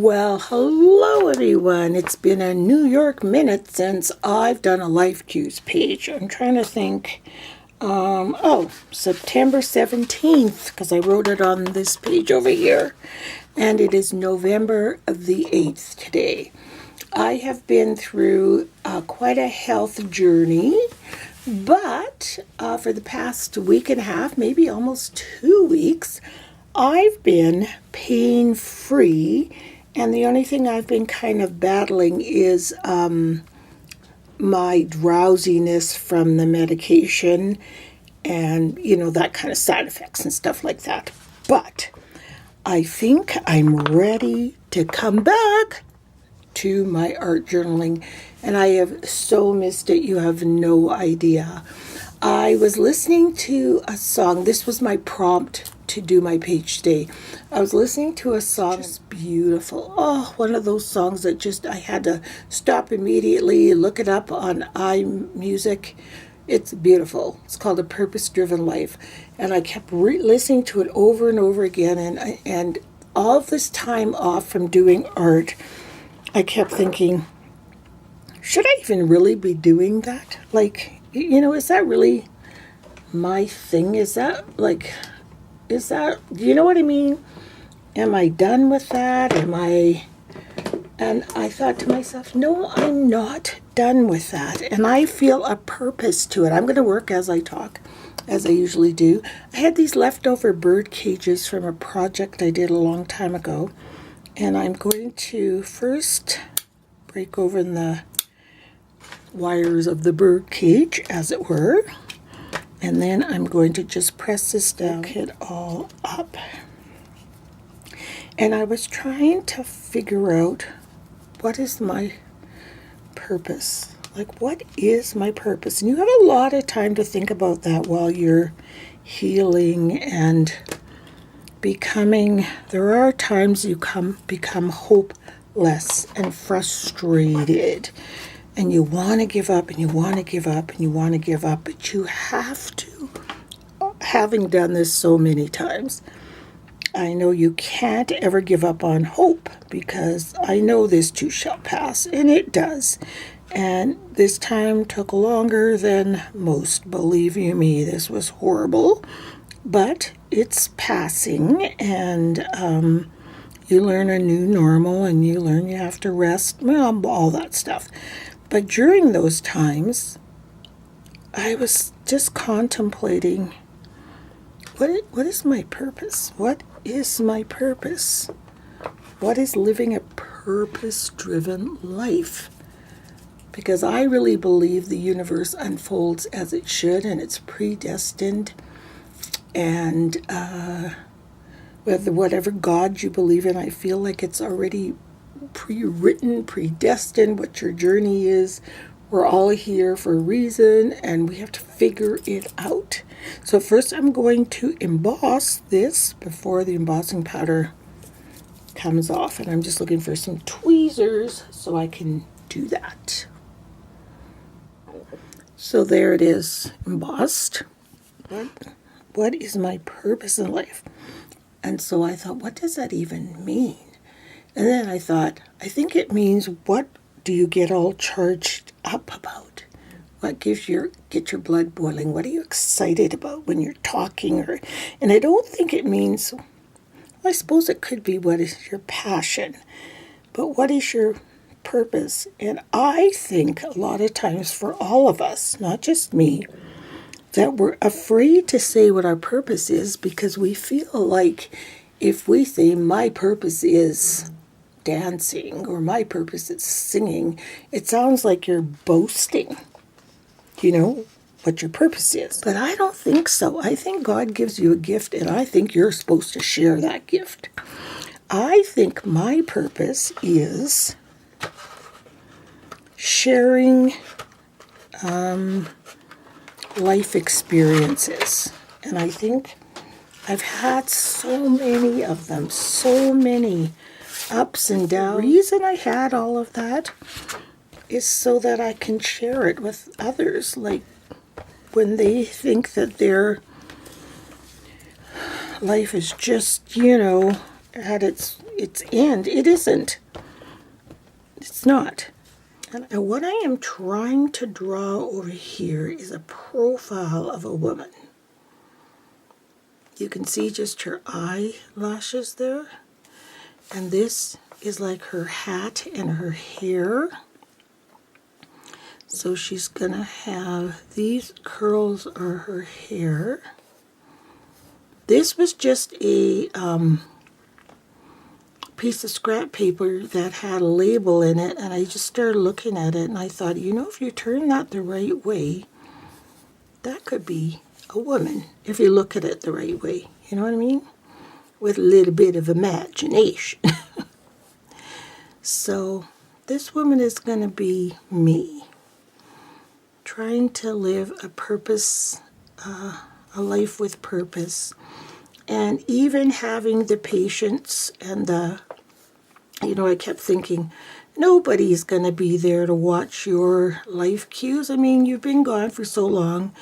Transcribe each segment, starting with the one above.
Well, hello everyone. It's been a New York minute since I've done a Life Cues page. I'm trying to think. September 17th, because I wrote it on this page over here. And it is November the 8th today. I have been through quite a health journey, but for the past week and a half, maybe almost 2 weeks, I've been pain-free, and the only thing I've been kind of battling is my drowsiness from the medication and, that kind of side effects and stuff like that. But I think I'm ready to come back to my art journaling, and I have so missed it. You have no idea. I was listening to a song. This was my prompt to do my page today. I was listening to a song. It's beautiful. Oh, one of those songs that I had to stop immediately, look it up on iMusic. It's beautiful. It's called A Purpose-Driven Life. And I kept listening to it over and over again. And all of this time off from doing art, I kept thinking, should I even really be doing that? Is that really my thing? Do you know what I mean? Am I done with that? And I thought to myself, no, I'm not done with that. And I feel a purpose to it. I'm going to work as I talk, as I usually do. I had these leftover bird cages from a project I did a long time ago. And I'm going to first break open the wires of the bird cage, as it were. And then I'm going to just press this down, hook it all up. And I was trying to figure out, what is my purpose? What is my purpose? And you have a lot of time to think about that while you're healing and becoming. There are times you become hopeless and frustrated. And you want to give up, and you want to give up, and you want to give up, but you have to. Having done this so many times, I know you can't ever give up on hope, because I know this too shall pass, and it does. And this time took longer than most, believe you me. This was horrible, but it's passing, and you learn a new normal, and you learn you have to rest, well, all that stuff. But during those times, I was just contemplating, what is my purpose? What is my purpose? What is living a purpose-driven life? Because I really believe the universe unfolds as it should, and it's predestined. And whatever God you believe in, I feel like it's already pre-written, predestined what your journey is. We're all here for a reason, and we have to figure it out. So first I'm going to emboss this before the embossing powder comes off, and I'm just looking for some tweezers so I can do that. So there it is, embossed. What is my purpose in life? And so I thought, what does that even mean? And then I thought, I think it means, what do you get all charged up about? What get your blood boiling? What are you excited about when you're talking? And I don't think it means, well, I suppose it could be, what is your passion? But what is your purpose? And I think a lot of times for all of us, not just me, that we're afraid to say what our purpose is, because we feel like if we say my purpose is dancing or my purpose is singing, it sounds like you're boasting, what your purpose is. But I don't think so. I think God gives you a gift, and I think you're supposed to share that gift. I think my purpose is sharing life experiences. And I think I've had so many of them, so many ups and downs. The reason I had all of that is so that I can share it with others. Like when they think that their life is just, at its end. It isn't. It's not. And what I am trying to draw over here is a profile of a woman. You can see just her eyelashes there. And this is like her hat and her hair. So she's going to have, these curls are her hair. This was just a piece of scrap paper that had a label in it, and I just started looking at it, and I thought, you know, if you turn that the right way, that could be a woman, if you look at it the right way. You know what I mean? With a little bit of imagination. So this woman is going to be me, trying to live a purpose, a life with purpose, and even having the patience and the, you know, I kept thinking, nobody's going to be there to watch your life cues. I mean, you've been gone for so long,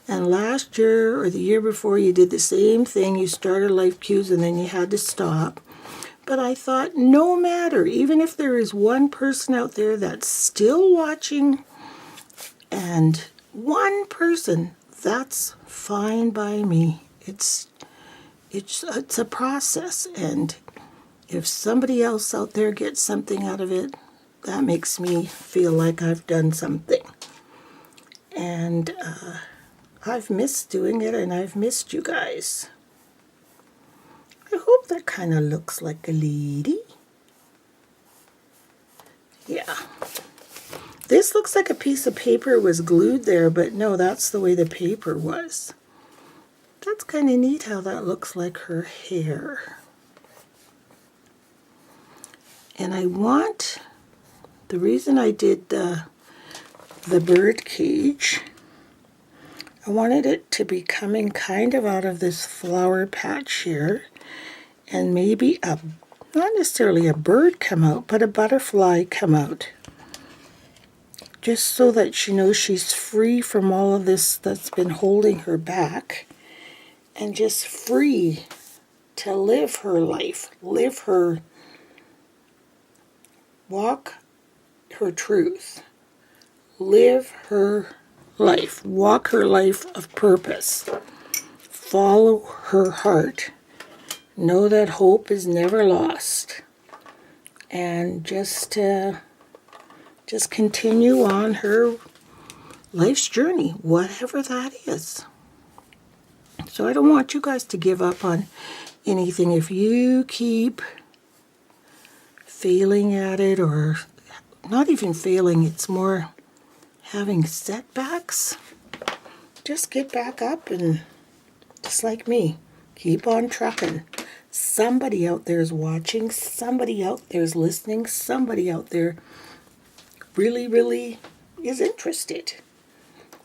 and last year or the year before you did the same thing. You started life cues and then you had to stop. But I thought, no matter, even if there is one person out there that's still watching, and one person, that's fine by me. It's a process, and if somebody else out there gets something out of it, that makes me feel like I've done something. And I've missed doing it, and I've missed you guys. I hope that kind of looks like a lady. Yeah. This looks like a piece of paper was glued there, but no, that's the way the paper was. That's kind of neat how that looks like her hair. And I want, the reason I did the bird cage, I wanted it to be coming kind of out of this flower patch here, and maybe not necessarily a bird come out, but a butterfly come out. Just so that she knows she's free from all of this that's been holding her back, and just free to live her life, walk her truth, live her life, walk her life of purpose, follow her heart, know that hope is never lost, and just continue on her life's journey, whatever that is. So I don't want you guys to give up on anything. If you keep failing at it, or not even failing, it's more having setbacks, just get back up and, just like me, keep on trucking. Somebody out there is watching, somebody out there is listening, somebody out there really, really is interested.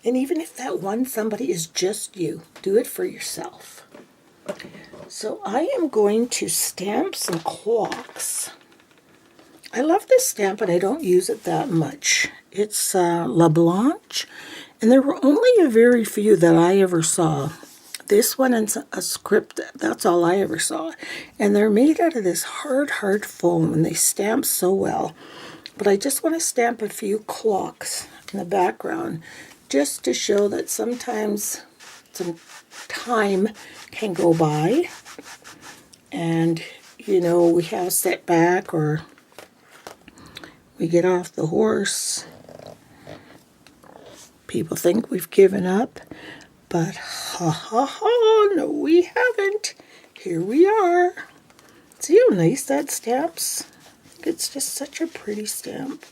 And even if that one somebody is just you, do it for yourself. So I am going to stamp some clocks. I love this stamp, but I don't use it that much. It's La Blanche, and there were only a very few that I ever saw. This one is a script, that's all I ever saw. And they're made out of this hard foam, and they stamp so well. But I just want to stamp a few clocks in the background, just to show that sometimes some time can go by, and, you know, we have a setback, or we get off the horse. People think we've given up, but no, we haven't. Here we are. See how nice that stamps? It's just such a pretty stamp.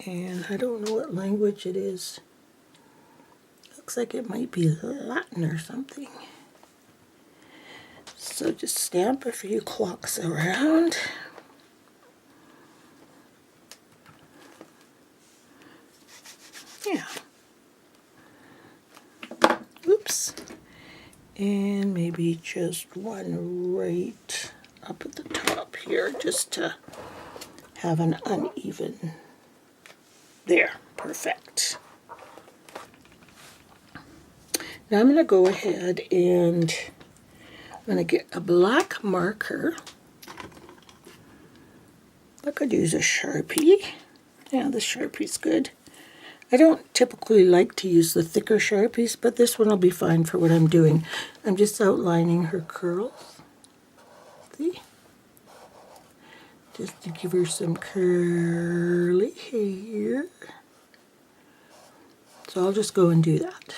And I don't know what language it is. Looks like it might be Latin or something. So just stamp a few clocks around. Yeah. Oops. And maybe just one right up at the top here, just to have an uneven. There, perfect. Now I'm going to go ahead and I'm going to get a black marker. I could use a Sharpie. Yeah, the Sharpie's good. I don't typically like to use the thicker Sharpies, but this one will be fine for what I'm doing. I'm just outlining her curls. See? Just to give her some curly hair. So I'll just go and do that.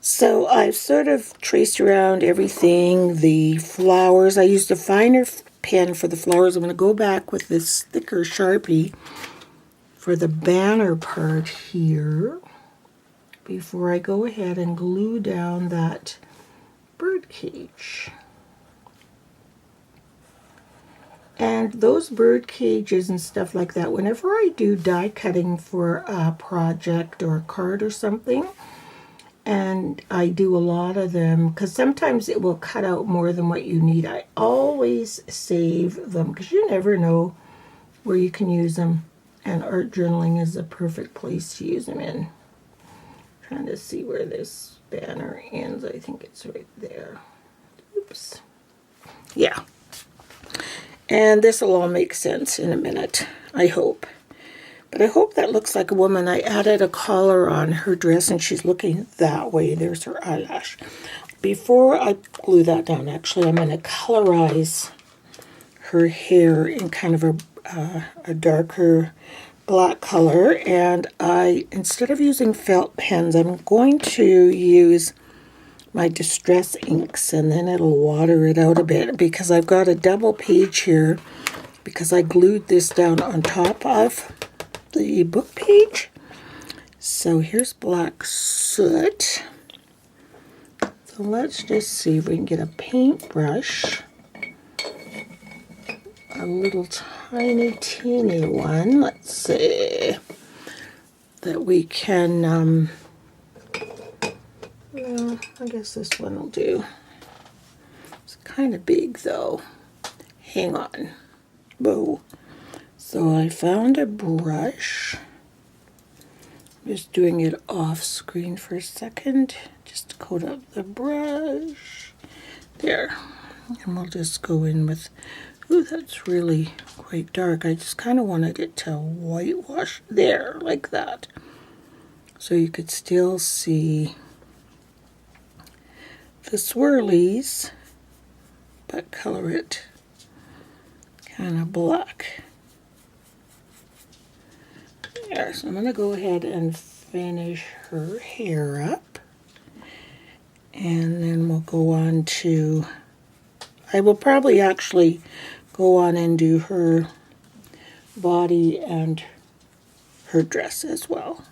So I've sort of traced around everything, the flowers. I used a finer pen for the flowers. I'm going to go back with this thicker Sharpie for the banner part here before I go ahead and glue down that bird cage. And those bird cages and stuff like that, whenever I do die cutting for a project or a card or something, and I do a lot of them, because sometimes it will cut out more than what you need, I always save them, because you never know where you can use them, and art journaling is a perfect place to use them in. Trying to see where this banner ends. I think it's right there. Oops. Yeah. And this will all make sense in a minute, I hope. But I hope that looks like a woman. I added a collar on her dress and she's looking that way. There's her eyelash. Before I glue that down, actually, I'm going to colorize her hair in kind of a darker black color. And instead of using felt pens, I'm going to use my Distress inks, and then it'll water it out a bit because I've got a double page here because I glued this down on top of the book page. So here's Black Soot. So let's just see if we can get a paintbrush, a little tiny teeny one, let's see, that we can, well, I guess this one will do. It's kind of big though. Hang on. Whoa. So I found a brush. I'm just doing it off screen for a second, just to coat up the brush. There. And we'll just go in with, ooh, that's really quite dark. I just kind of wanted it to whitewash there, like that. So you could still see the swirlies, but color it kind of black. There, so I'm going to go ahead and finish her hair up. And then we'll go on to, I will probably actually go on and do her body and her dress as well.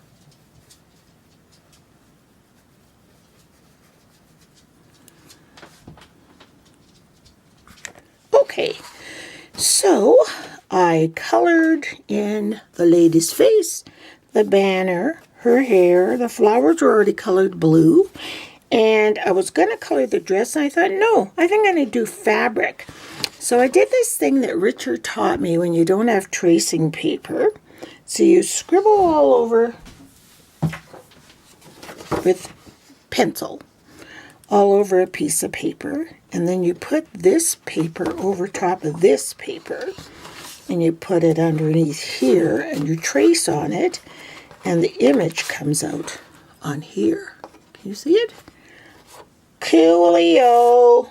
Okay, so I colored in the lady's face, the banner, her hair. The flowers were already colored blue. And I was going to color the dress, and I thought, no, I think I'm going to do fabric. So I did this thing that Richard taught me when you don't have tracing paper. So you scribble all over with pencil, all over a piece of paper. And then you put this paper over top of this paper. And you put it underneath here, and you trace on it, and the image comes out on here. Can you see it? Coolio!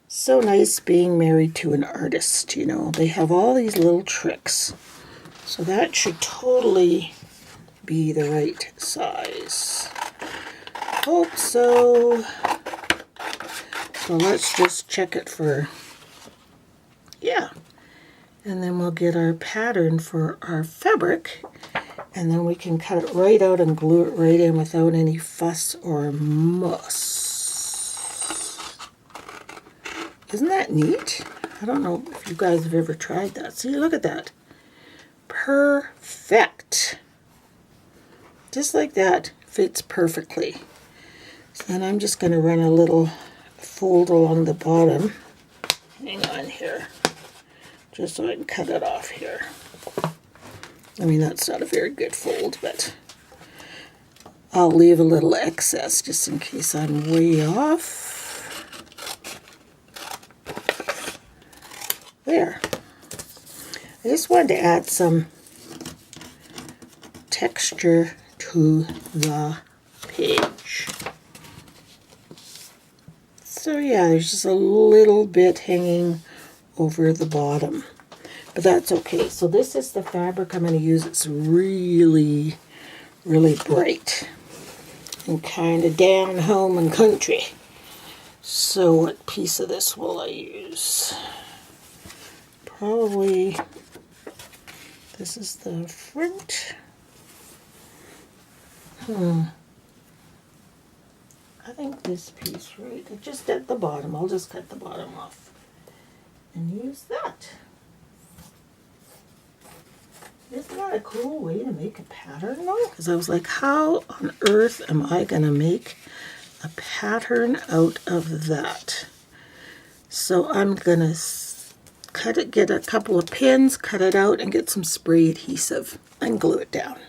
So nice being married to an artist, you know. They have all these little tricks. So that should totally be the right size. Hope so. So let's just check it for, yeah. And then we'll get our pattern for our fabric, and then we can cut it right out and glue it right in without any fuss or muss. Isn't that neat? I don't know if you guys have ever tried that. See, look at that. Perfect. Just like that, fits perfectly. So then I'm just going to run a little fold along the bottom. Hang on here. Just so I can cut it off here. I mean, that's not a very good fold, but I'll leave a little excess just in case I'm way off. There. I just wanted to add some texture to the page. So yeah, there's just a little bit hanging over the bottom, but that's okay. So this is the fabric I'm going to use. It's really, really bright and kind of down home and country. So what piece of this will I use? Probably, this is the front. I think this piece right, just at the bottom. I'll just cut the bottom off and use that. Isn't that a cool way to make a pattern though? Because I was like, how on earth am I going to make a pattern out of that? So I'm going to cut it, get a couple of pins, cut it out, and get some spray adhesive and glue it down.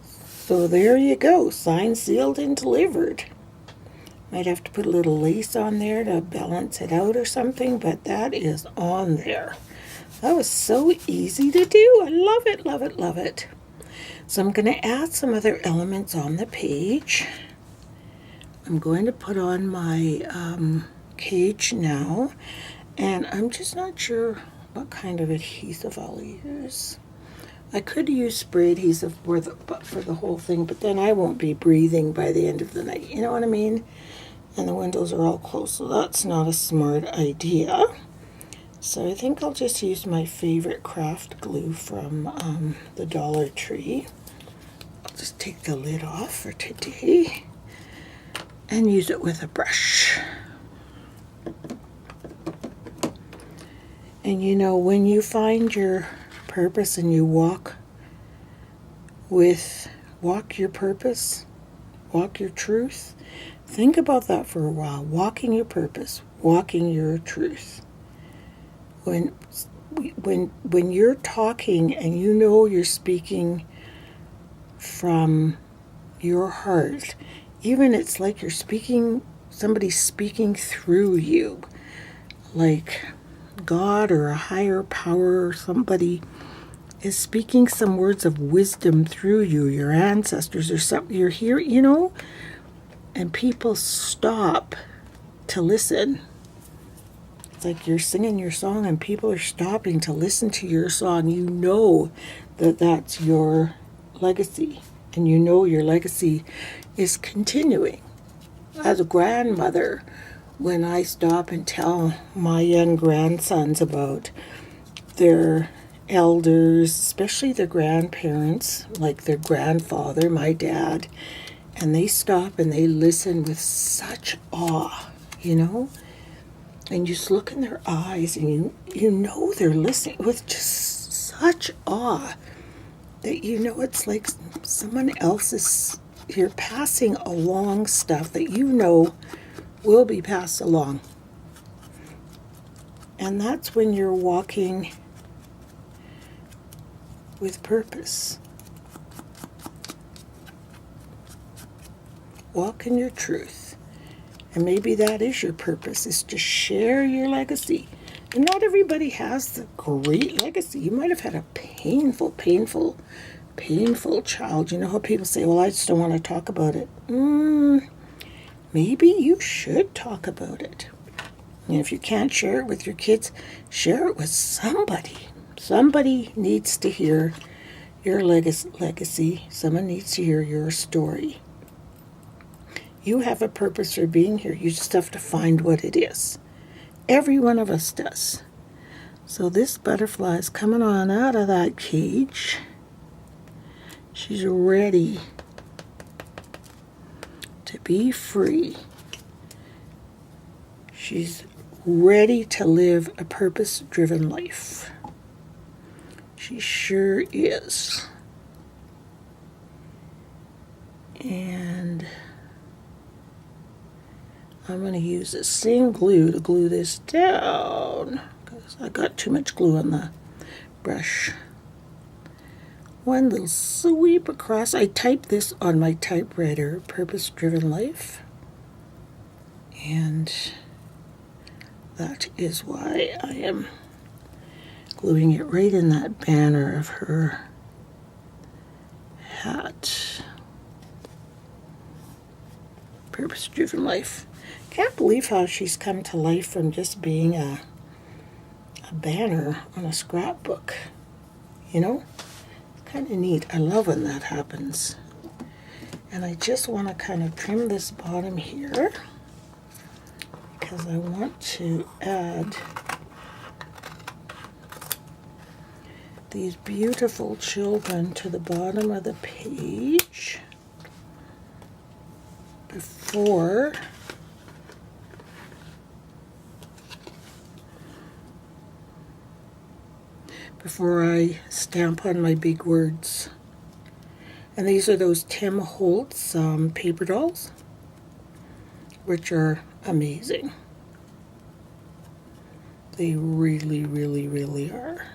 So there you go, signed, sealed, and delivered. Might have to put a little lace on there to balance it out or something, but that is on there. That was so easy to do. I love it, love it, love it. So I'm going to add some other elements on the page. I'm going to put on my cage now, and I'm just not sure what kind of adhesive I'll use. I could use spray adhesive for the whole thing, but then I won't be breathing by the end of the night. You know what I mean? And the windows are all closed, so that's not a smart idea. So I think I'll just use my favorite craft glue from the Dollar Tree. I'll just take the lid off for today and use it with a brush. And you know, when you find your purpose and you walk your purpose, walk your truth, think about that for a while. Walking your purpose, walking your truth. When you're talking and you know you're speaking from your heart, even it's like you're speaking, somebody's speaking through you, like God or a higher power or somebody is speaking some words of wisdom through you, your ancestors or something. You're here, you know, and people stop to listen. It's like you're singing your song and people are stopping to listen to your song. You know that that's your legacy, and you know your legacy is continuing. As a grandmother, when I stop and tell my young grandsons about their elders, especially their grandparents, like their grandfather, my dad, and they stop and they listen with such awe, you know? And you just look in their eyes and you know they're listening with just such awe that you know it's like someone else is here passing along stuff that you know will be passed along. And that's when you're walking with purpose. Walk in your truth. And maybe that is your purpose, is to share your legacy. And not everybody has the great legacy. You might have had a painful child. You know how people say, well, I just don't want to talk about it. Maybe you should talk about it. And if you can't share it with your kids, share it with somebody. Somebody needs to hear your legacy. Someone needs to hear your story. You have a purpose for being here. You just have to find what it is. Every one of us does. So this butterfly is coming on out of that cage. She's ready to be free. She's ready to live a purpose-driven life. She sure is. And I'm going to use the same glue to glue this down because I got too much glue on the brush. one little sweep across. I typed this on my typewriter, Purpose Driven Life. And that is why I am gluing it right in that banner of her hat. Purpose Driven Life. Can't believe how she's come to life from just being a banner on a scrapbook. You know? Kind of neat. I love when that happens. And I just want to kind of trim this bottom here because I want to add these beautiful children to the bottom of the page before I stamp on my big words. And these are those Tim Holtz paper dolls, which are amazing. They really, really, really are.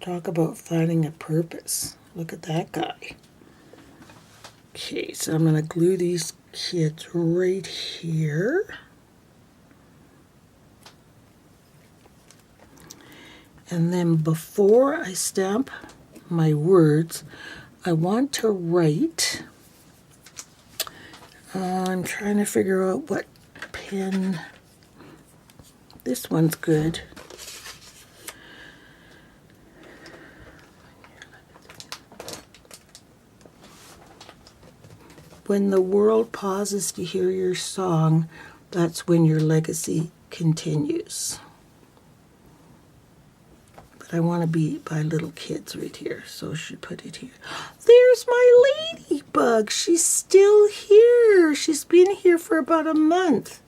Talk about finding a purpose. Look at that guy. Okay, so I'm going to glue these kids right here. And then before I stamp my words, I want to write. I'm trying to figure out what pen. This one's good. When the world pauses to hear your song, that's when your legacy continues. But I want to be by little kids right here, so I should put it here. There's my ladybug. She's still here. She's been here for about a month.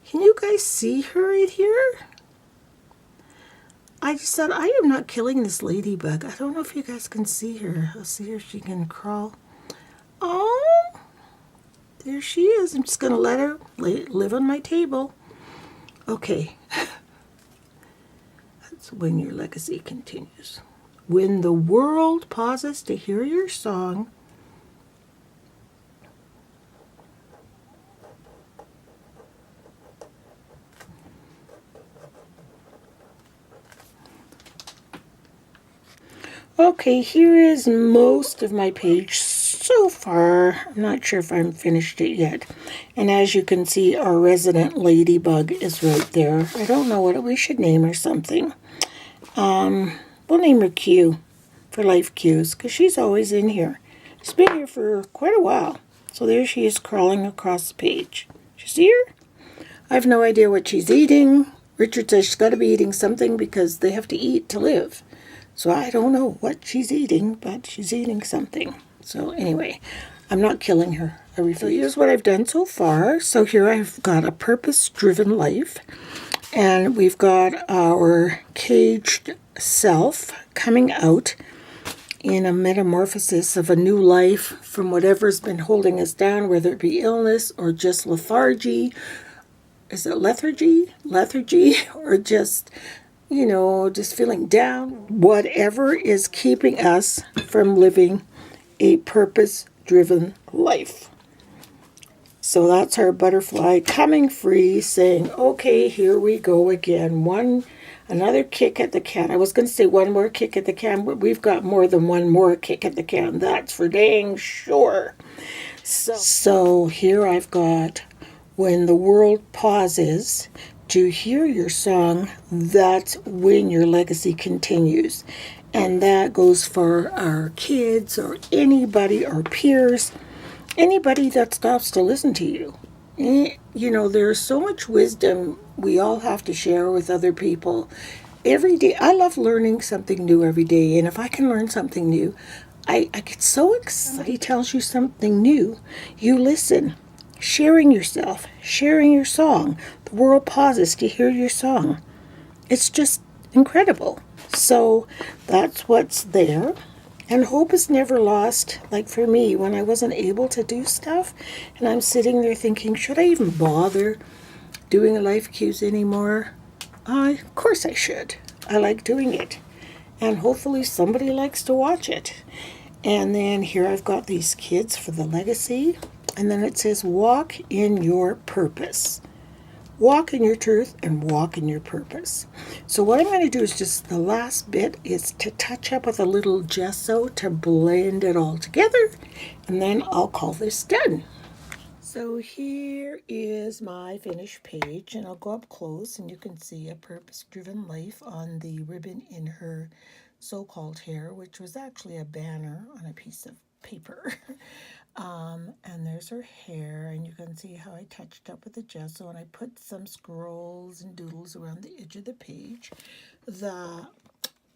Can you guys see her right here? I just thought, I am not killing this ladybug. I don't know if you guys can see her. I'll see if she can crawl. Oh, there she is. I'm just going to let her live on my table. Okay. That's when your legacy continues. When the world pauses to hear your song, okay, here is most of my page so far. I'm not sure if I'm finished it yet. And as you can see, our resident ladybug is right there. I don't know what we should name her something. We'll name her Q for Life Cues because she's always in here. She's been here for quite a while. So there she is crawling across the page. Did you see her? I have no idea what she's eating. Richard says she's got to be eating something because they have to eat to live. So I don't know what she's eating, but she's eating something. So anyway, I'm not killing her. I refuse. So here's what I've done so far. So here I've got a purpose-driven life. And we've got our caged self coming out in a metamorphosis of a new life from whatever's been holding us down, whether it be illness or just lethargy. Is it lethargy? Lethargy, or just, you know, just feeling down. Whatever is keeping us from living a purpose-driven life. So that's our butterfly coming free, saying, okay, here we go again. Another kick at the can. I was going to say one more kick at the can, but we've got more than one more kick at the can. That's for dang sure. So here I've got, when the world pauses to hear your song, that's when your legacy continues. And that goes for our kids or anybody, our peers, anybody that stops to listen to you. You know, there's so much wisdom we all have to share with other people. Every day, I love learning something new every day. And if I can learn something new, I get so excited. Somebody tells you something new, you listen. Sharing yourself, sharing your song. The world pauses to hear your song. It's just incredible. So that's what's there. And hope is never lost. Like for me, when I wasn't able to do stuff, and I'm sitting there thinking, should I even bother doing Life Cues anymore? Of course I should. I like doing it. and hopefully somebody likes to watch it. And then here I've got these kids for the legacy. And then it says, walk in your purpose. Walk in your truth and walk in your purpose. So what I'm going to do is just the last bit is to touch up with a little gesso to blend it all together. And then I'll call this done. So here is my finished page, and I'll go up close and you can see a purpose-driven life on the ribbon in her so-called hair, which was actually a banner on a piece of paper. And there's her hair, and you can see how I touched up with the gesso, and I put some scrolls and doodles around the edge of the page. The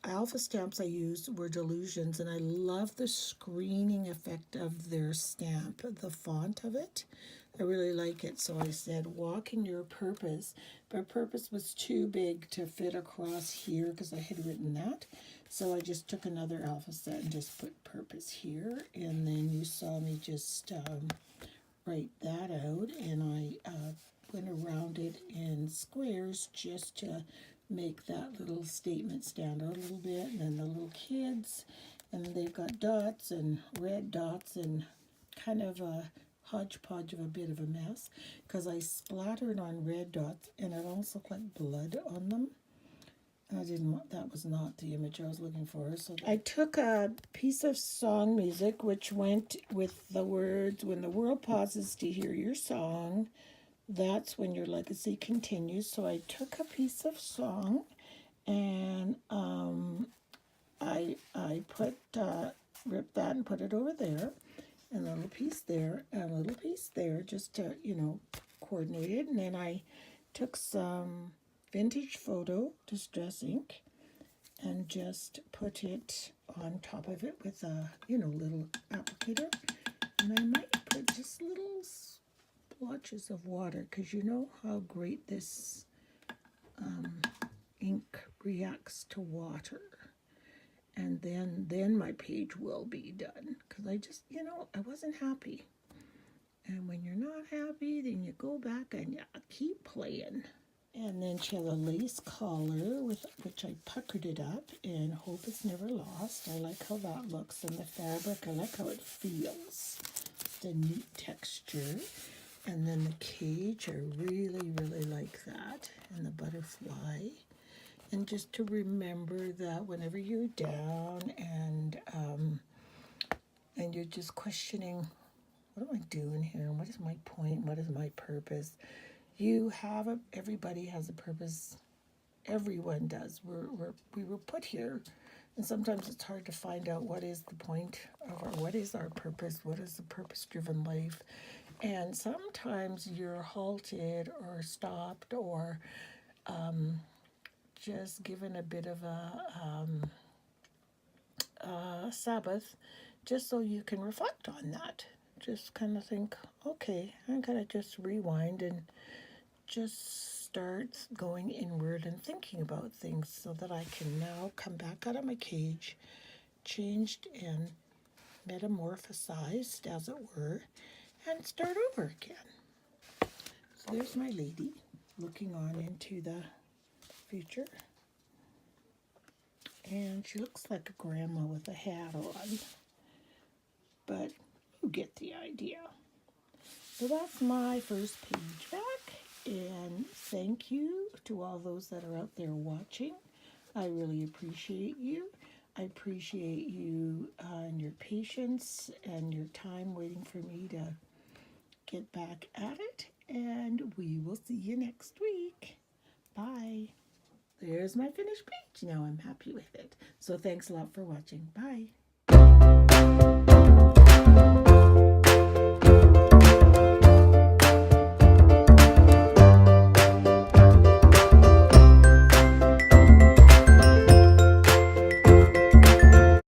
alpha stamps I used were Delusions, and I love the screening effect of their stamp, the font of it. I really like it. So I said, walk in your purpose. But purpose was too big to fit across here because I had written that. So I just took another alpha set and just put purpose here. And then you saw me just write that out. And I went around it in squares just to make that little statement stand out a little bit. And then the little kids, and they've got dots and red dots and kind of a hodgepodge of a bit of a mess because I splattered on red dots and it almost looked like blood on them. I didn't want, that was not the image I was looking for. So I took a piece of song music which went with the words, when the world pauses to hear your song, that's when your legacy continues. So I took a piece of song and I put ripped that and put it over there, and a little piece there, and a little piece there, just to, coordinate it. And then I took some vintage photo distress ink and just put it on top of it with a, little applicator. And I might put just little splotches of water, because you know how great this ink reacts to water. And then my page will be done, because I just, I wasn't happy. And when you're not happy, then you go back and you keep playing. And then she has a lace collar with which I puckered it up, and hope is never lost. I like how that looks, and the fabric, I like how it feels. The neat texture. And then the cage, I really, really like that. And the butterfly. And just to remember that whenever you're down and you're just questioning, what am I doing here? What is my point? What is my purpose? Everybody has a purpose. Everyone does. We were put here, and sometimes it's hard to find out what is the point of what is our purpose? What is the purpose-driven life? And sometimes you're halted or stopped or just given a bit of a Sabbath, just so you can reflect on that. Just kind of think, okay, I'm going to just rewind and just start going inward and thinking about things so that I can now come back out of my cage, changed and metamorphosized, as it were, and start over again. So there's my lady looking on into the future. And she looks like a grandma with a hat on, but you get the idea. So that's my first page back, and thank you to all those that are out there watching. I really appreciate you. I appreciate you and your patience and your time waiting for me to get back at it, and we will see you next week. Bye. There's my finished page. Now I'm happy with it. So thanks a lot for watching. Bye.